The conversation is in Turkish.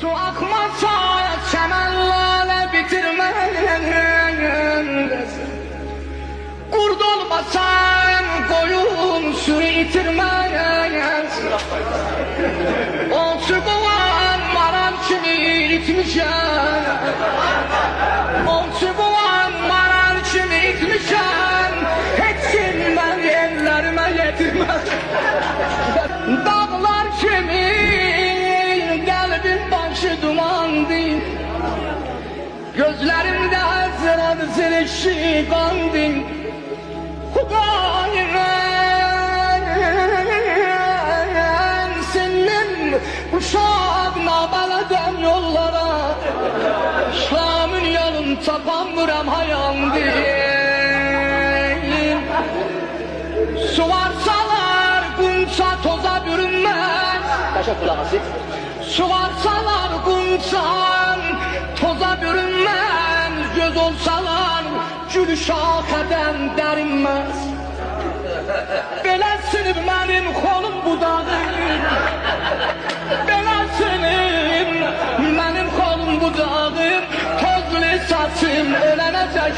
Su akmasa çemenlerle bitirmez. Kurd olmasan koyun sürü itirmez. Olçu kovan maran kimi itmişen. Olçu kovan maran kimi itmişen. Hiçsin ben ellerime yetirmez. Dağlar kimi kalbim başı dumandı. Gözlerimde zırat zirişi kandı. Hudayen senin uşağına baladan yollara. Şam'ın yolun tapamıram hayandı. Su varsalar kunça toza bürünmez. Su varsalar kunçan toza bürünmez. Göz olsalar gül şakeden derinmez. Beləsinim benim kolum budağım. Beləsinim benim kolum budağım. Tozlu saçım ölenecek.